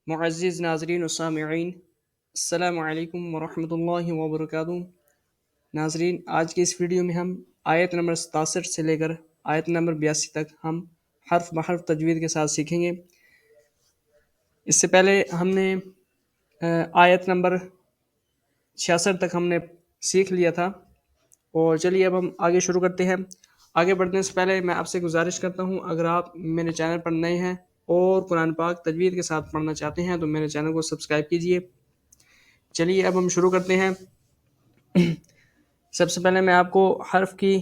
معزز ناظرین و سامعین، السلام علیکم ورحمۃ اللہ وبرکاتہ۔ ناظرین، آج کے اس ویڈیو میں ہم آیت نمبر 67 سے لے کر آیت نمبر 82 تک ہم حرف بحرف تجوید کے ساتھ سیکھیں گے۔ اس سے پہلے ہم نے آیت نمبر 66 تک ہم نے سیکھ لیا تھا، اور چلیے اب ہم آگے شروع کرتے ہیں۔ آگے بڑھنے سے پہلے میں آپ سے گزارش کرتا ہوں، اگر آپ میرے چینل پر نئے ہیں اور قرآن پاک تجوید کے ساتھ پڑھنا چاہتے ہیں تو میرے چینل کو سبسکرائب کیجئے۔ چلیے اب ہم شروع کرتے ہیں۔ سب سے پہلے میں آپ کو حرف کی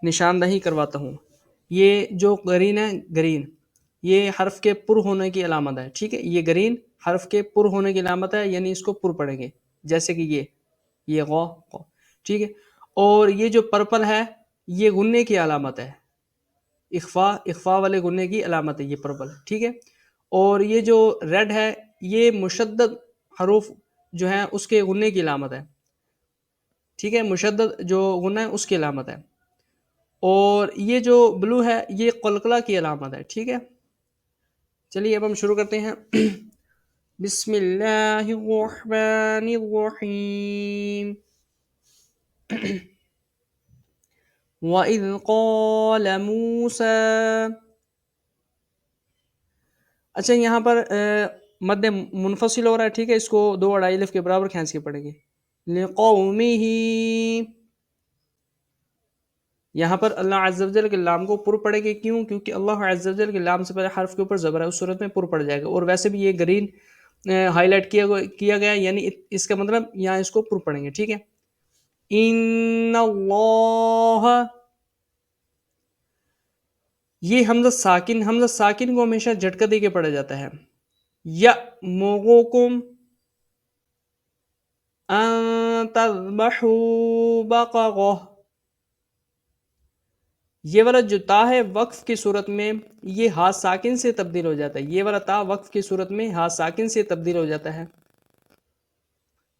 نشاندہی کرواتا ہوں۔ یہ جو گرین ہے، گرین یہ حرف کے پر ہونے کی علامت ہے، ٹھیک ہے۔ یہ گرین حرف کے پر ہونے کی علامت ہے، یعنی اس کو پر پڑھیں گے، جیسے کہ یہ غو، ٹھیک ہے۔ اور یہ جو پرپل ہے یہ غنے کی علامت ہے، اخفا والے غنے کی علامت ہے یہ پرپل، ٹھیک ہے۔ اور یہ جو ریڈ ہے یہ مشدد حروف جو ہیں اس کے غنے کی علامت ہے، ٹھیک ہے، مشدد جو غنہ ہے اس کی علامت ہے۔ اور یہ جو بلو ہے یہ قلقلہ کی علامت ہے، ٹھیک ہے۔ چلیے اب ہم شروع کرتے ہیں۔ بسم اللہ الرحمن الرحیم۔ وَإِذْ قَالَ مُوسَىٰ۔ اچھا، یہاں پر مد منفصل ہو رہا ہے، ٹھیک ہے، اس کو 2 اڑائی الف کے برابر کھینچ کے پڑھیں گے۔ لِقَوْمِهِ، یہاں پر اللہ عز و جل کے لام کو پر پڑے گے، کیوں؟ کیونکہ اللہ عز و جل کے لام سے پہلے حرف کے اوپر زبر ہے، اس صورت میں پر پڑ جائے گا۔ اور ویسے بھی یہ گرین ہائی لائٹ کیا گیا، یعنی اس کا مطلب یہاں اس کو پر پڑھیں گے، ٹھیک ہے۔ ان اللہ، یہ حمزہ ساکن کو ہمیشہ جھٹکا دے کے پڑھا جاتا ہے۔ یأمرکم ان تذبحوا بقرہ، یہ والا جو تا ہے وقف کی صورت میں یہ ہا ساکن سے تبدیل ہو جاتا ہے، یہ والا تا وقف کی صورت میں ہا ساکن سے تبدیل ہو جاتا ہے۔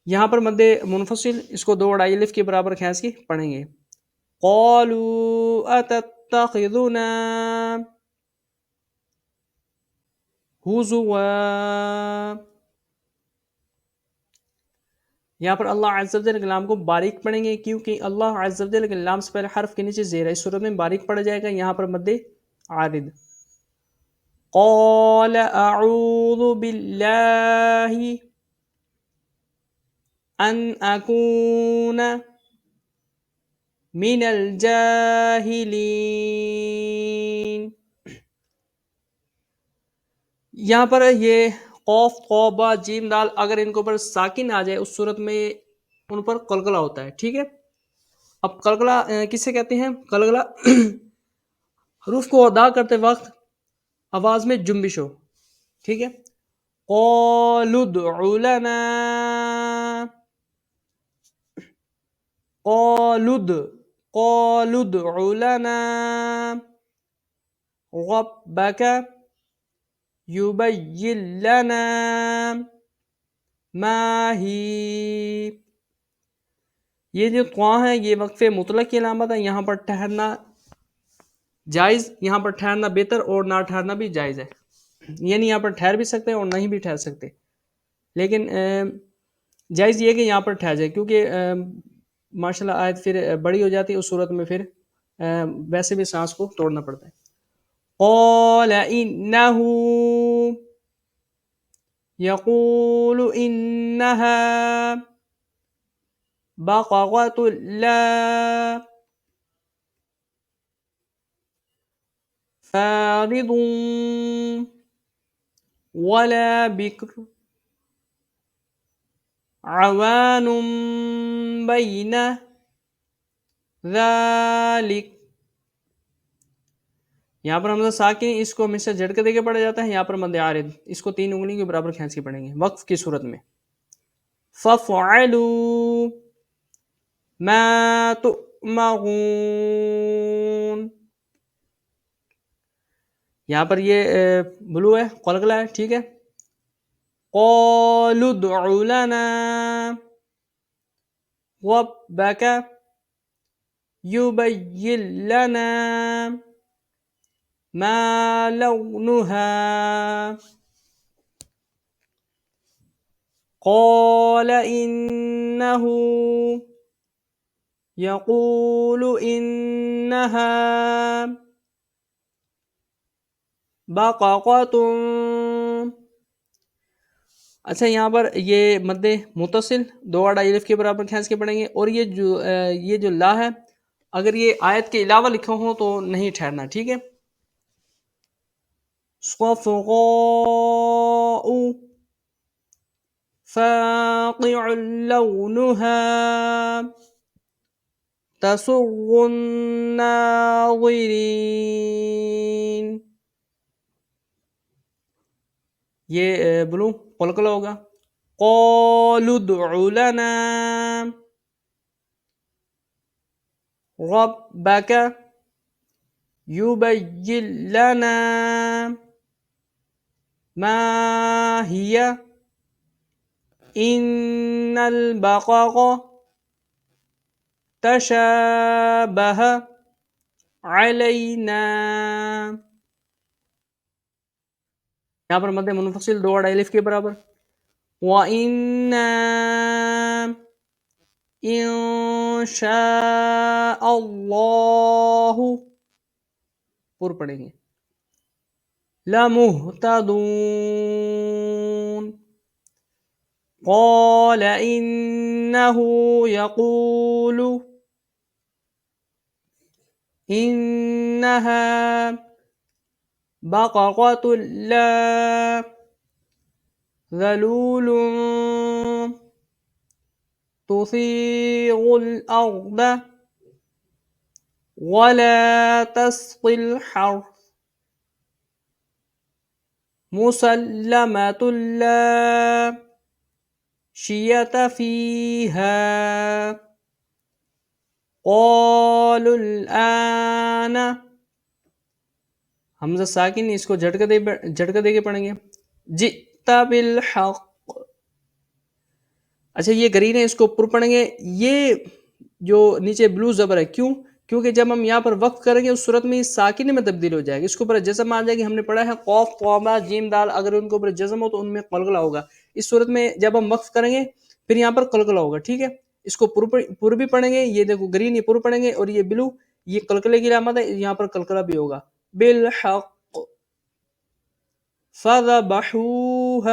یہاں پر مد منفصل، اس کو 2 اڑائی الف کے برابر کھینچ کے پڑھیں گے۔ قالوا اتتخذنا ہزوا، یہاں پر اللہ عز و جل کے لام کو باریک پڑھیں گے، کیونکہ اللہ عز و جل کے لام سے پہلے حرف کے نیچے زیر ہے، اس صورت میں باریک پڑھا جائے گا۔ یہاں پر مد عارض۔ قال اعوذ باللہ ان اکون من الجاہلین، یہاں پر یہ قوف، قوبہ، جیم، دال اگر ان کے اوپر ساکن آ جائے اس صورت میں ان پر قلقلہ ہوتا ہے، ٹھیک ہے۔ اب قلقلہ کسے کہتے ہیں؟ قلقلہ حروف کو ادا کرتے وقت آواز میں جنبش ہو، ٹھیک ہے۔ قالوا ادع لنا، قالوا ادع لنا ربك یبین لنا ما ہی، یہ جو قواں ہے یہ وقف مطلق کی علامت ہے، یہاں پر ٹھہرنا جائز، یہاں پر ٹھہرنا بہتر اور نہ ٹھہرنا بھی جائز ہے، یعنی یہاں پر ٹھہر بھی سکتے ہیں اور نہیں بھی ٹھہر سکتے، لیکن جائز یہ کہ یہاں پر ٹھہر جائے، کیونکہ ماشاءاللہ آیت پھر بڑی ہو جاتی ہے، اس صورت میں پھر ویسے بھی سانس کو توڑنا پڑتا ہے۔ قال انہ یقول انہا بقرۃ لا فارض ولا بکر عوان بین ذالک، یہاں پر حمزہ ساکن اس کو ہمیشہ جھٹکا دے کے پڑھا جاتا ہے، یہاں پر مد عارض، اس کو 3 انگلی کے برابر کھینچ کے پڑھیں گے وقف کی صورت میں۔ فَافْعَلُوا مَا تُؤْمَرُونَ، یہاں پر یہ بلو ہے، قلقلہ ہے، ٹھیک ہے۔ قَالُوا ادْعُ لَنَا رَبَّكَ يُبَيِّن لَنَا ما لونها، قال إنه يقول إنها بقرة. اچھا یہاں پر یہ مد متصل دو اڑ الف کے برابر کھینچ کے پڑھیں گے، اور یہ جو لا ہے اگر یہ آیت کے علاوہ لکھے ہوں تو نہیں ٹھہرنا، ٹھیک ہے. صفراء فاقع لونها تسر الناظرین. یہ بلو قلقلہ ہوگا. قالوا ادع لنا ربك يبين لنا ما هي إن البقرة تشابه علينا. یہاں پر مد منفصل دو اڑ الف کے برابر. وَإِنَّا إِن شاء اللہ پر پڑھیں گے. لَمُهْتَدُونَ قَالَ إِنَّهُ يَقُولُ إِنَّهَا بَقَرَةٌ لَا ذَلُولٌ تُثِيرُ الْأَرْضَ وَلَا تَسْقِي الْحَرْثَ مُسَلَّمَةٌ لَا شِيَةَ فِيهَا قَالُوا الْآنَ. حمزہ ساکن اس کو جھٹکا دے کے پڑھیں گے. جئت بالحق. اچھا یہ گرین ہے، اس کو پر پڑھیں گے. یہ جو نیچے بلو زبر ہے، کیونکہ جب ہم یہاں پر وقف کریں گے اس صورت میں ساکن میں تبدیل ہو جائے گا، اس کے اوپر جزم آ جائے گی. ہم نے پڑھا ہے قوف قوما جیم دال، اگر ان کے اوپر جزم ہو تو ان میں قلقلہ ہوگا. اس صورت میں جب ہم وقف کریں گے پھر یہاں پر قلقلہ ہوگا، ٹھیک ہے. اس کو پر بھی پڑھیں گے. یہ دیکھو گرین یہ پر پڑھیں گے، اور یہ بلو یہ قلقلے کی علامت ہے، یہاں پر قلقلہ بھی ہوگا. بالحق فذبحوها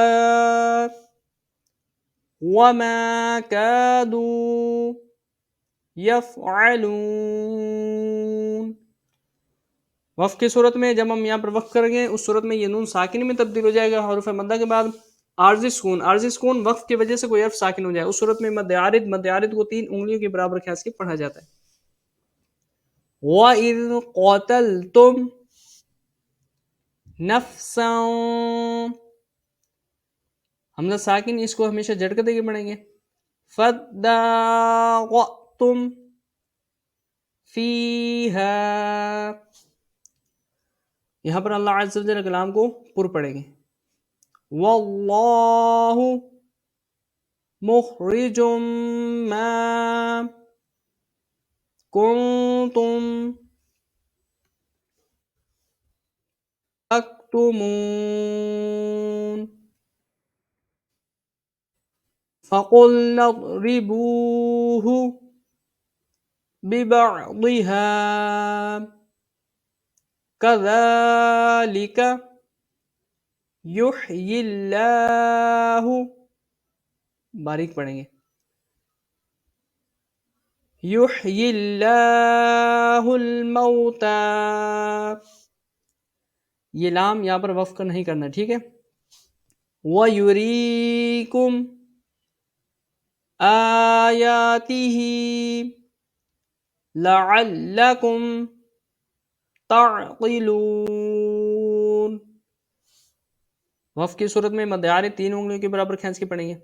وما كادوا يفعلون. وقف کی صورت میں جب ہم یہاں پر وقف کریں گے اس صورت میں یہ نون ساکن میں تبدیل ہو جائے گا. حروف مدہ کے بعد عارضی سکون وقف کی وجہ سے کوئی حرف ساکن ہو جائے اس صورت میں مد عارض کو 3 انگلیوں کے برابر کھینچ کے پڑھا جاتا ہے. وَإِذْ قَتَلْتُمْ نَفْسًا. حمزہ ساکن اس کو ہمیشہ جھٹکا دے کے پڑھیں گے. فَادَّارَأْتُمْ فِيهَا. یہاں پر اللہ عز و جل کلام کو پر پڑھیں گے. وَاللَّهُ مُخْرِجٌ مَا كُنْتُمْ تَكْتُمُونَ. فَقُلْنَا اضْرِبُوهُ بِبَعْضِهَا كَذَلِكَ يُحْيِي اللَّهُ. باریک پڑھیں گے. يُحْيِي اللَّهُ الْمَوْتَى. یہ لام یہاں پر وقف نہیں کرنا، ٹھیک ہے. وَيُرِيكُمْ آيَاتِهِ لَعَلَّكُمْ تَعْقِلُونَ. وقف کی صورت میں مد عارض 3 انگلیوں کے برابر کھینچ کے پڑھیں گے.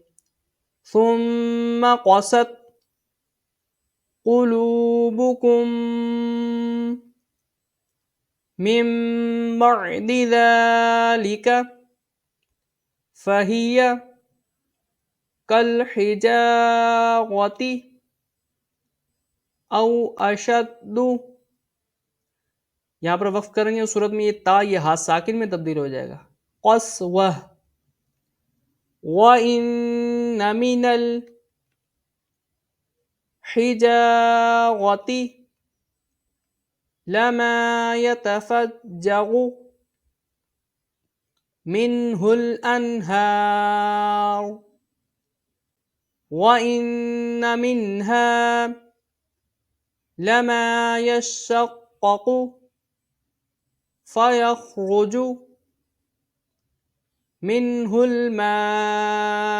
ثُمَّ قَسَتْ قُلُوبُكُمْ مِن بَعْدِ ذَلِكَ فَهِيَ كَالْحِجَارَةِ أَوْ أَشَدُّ. یہاں پر وقف کریں گے اس صورت میں یہ تا یہ ہاتھ ساکن میں تبدیل ہو جائے گا. قَسْوَةٌ. وَإِنَّ وإن من الحجارة لما يتفجر منه الأنهار وإن منها لما يشقق فيخرج منه الماء.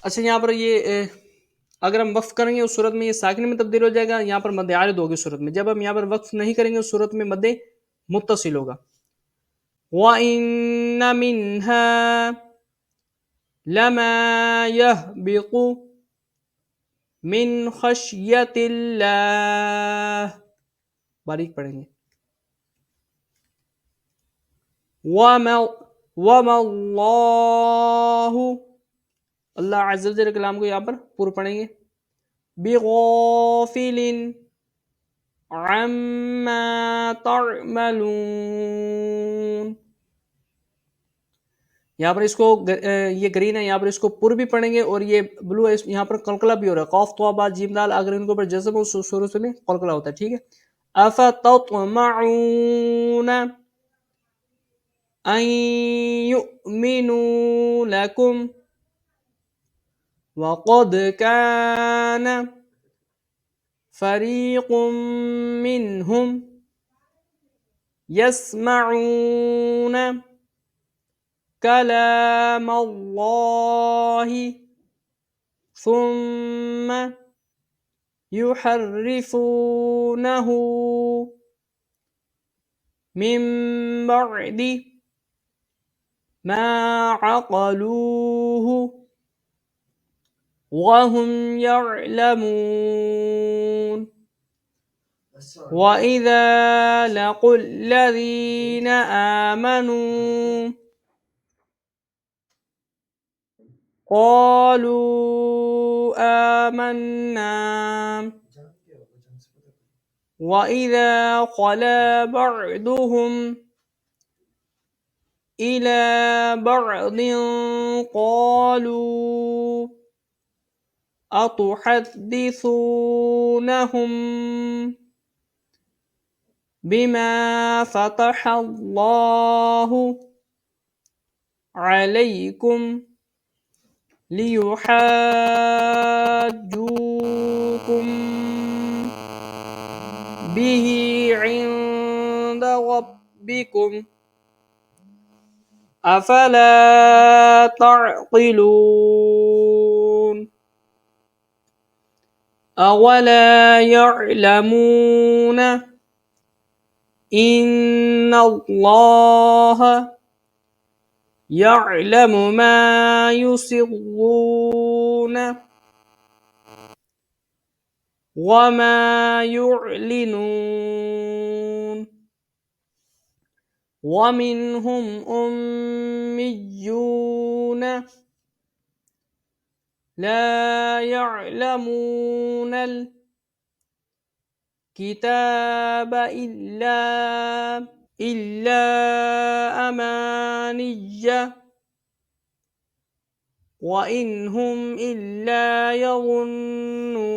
اچھا یہاں پر یہ اگر ہم وقف کریں گے اس صورت میں یہ ساکن میں تبدیل ہو جائے گا، یہاں پر مد عارض ہوگی صورت میں. جب ہم یہاں پر وقف نہیں کریں گے اس صورت میں مد متصل ہوگا. وَإِنَّ مِنْهَا لَمَا يَهْبِطُ مِنْ خَشْيَةِ اللَّهِ. باریک پڑھیں گے. وَمَا اللَّهُ، اللہ عز و جل کلام کو یہاں پر پور پڑھیں گے. بِغَافِلٍ عَمَّا تَعْمَلُونَ. یہاں پر اس کو یہ گرین ہے، یہاں پر اس کو پر بھی پڑھیں گے اور یہ بلو ہے یہاں پر قلقلہ بھی ہو رہا ہے. قاف تو با جیم دال اگر ان کے اوپر جزم ہو شروع سے قلقلہ ہوتا ہے. ٹھیک ہے. أَفَتَطْمَعُونَ أَن يُؤْمِنُوا لَكُمْ وَقَدْ كَانَ فَرِيقٌ مِّنْهُمْ يَسْمَعُونَ كَلَامَ اللَّهِ ثُمَّ يُحَرِّفُونَهُ مِن بَعْدِ مَا عَقَلُوهُ وَهُمْ يَعْلَمُونَ. وَإِذَا لَقُوا الَّذِينَ آمَنُوا قَالُوا آمَنَّا وَإِذَا خَلَا بَعْضُهُمْ إِلَى بَعْضٍ قَالُوا أَتُحَدِّثُونَهُم بِمَا فَتَحَ اللَّهُ عَلَيْكُمْ لِيُحَاجُّوكُم بِهِ عِندَ رَبِّكُمْ أَفَلَا تَعْقِلُونَ. أَوَلَا يَعْلَمُونَ إِنَّ اللَّهَ يَعْلَمُ مَا يُسِرُّونَ وَمَا يُعْلِنُونَ. وَمِنْهُمْ أُمِّيُّونَ لَا يَعْلَمُونَ الْكِتَابَ إِلَّا أَمَانِيَّ وَإِنْ هُمْ إِلَّا يَظُنُّونَ.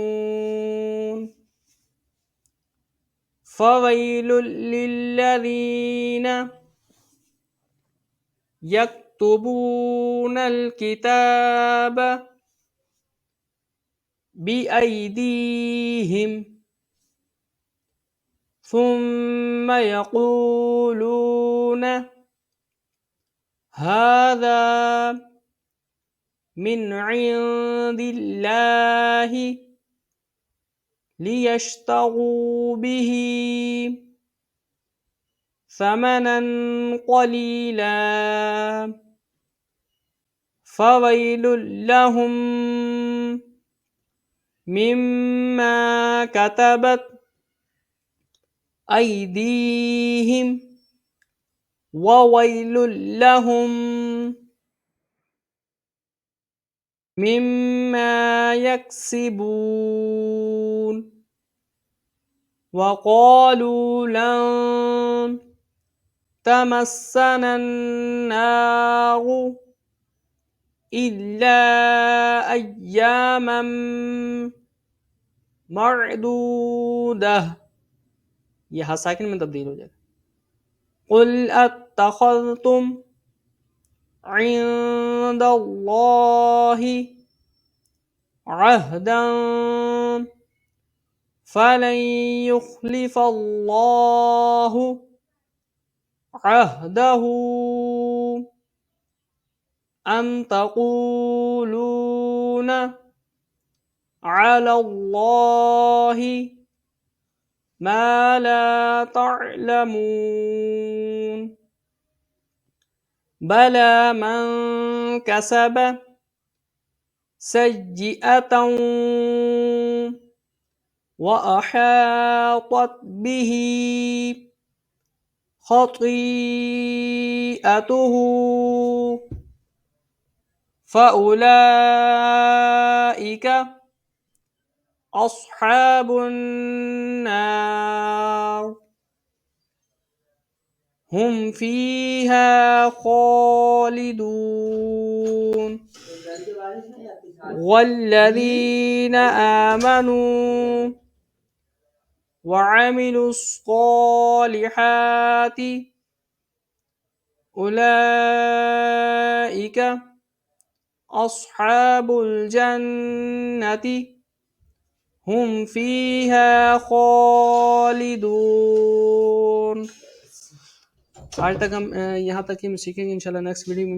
فَوَيْلٌ لِّلَّذِينَ يَكْتُبُونَ الْكِتَابَ بِأَيْدِيهِمْ ثُمَّ يَقُولُونَ هَذَا مِنْ عِندِ اللَّهِ لِيَشْتَرُوا بِهِ ثَمَنًا قَلِيلًا فَوَيْلٌ لَّهُم مِّمَّا كَتَبَتْ أَيْدِيهِمْ وَوَيْلٌ لَّهُم مِّمَّا يَكْسِبُونَ. وَقَالُوا لَن تَمَسَّنَا النَّارُ إلا أياما معدودة، یہ ہاں ساکن میں تبدیل ہو جائے گا. قل اتخذتم عند اللہ عہدا فلن يخلف اللہ عہدہ ام تقولون علی اللہ ما لا تعلمون بلى من كسب سيئة وأحاطت به خطيئته فأولئك أصحاب النار هم فيها خالدون والذين آمنوا وعملوا الصالحات أولئك أصحاب الجنة هم فيها خالدون. آج تک ہم یہاں تک ہی سیکھیں گے انشاءاللہ نیکسٹ ویڈیو میں.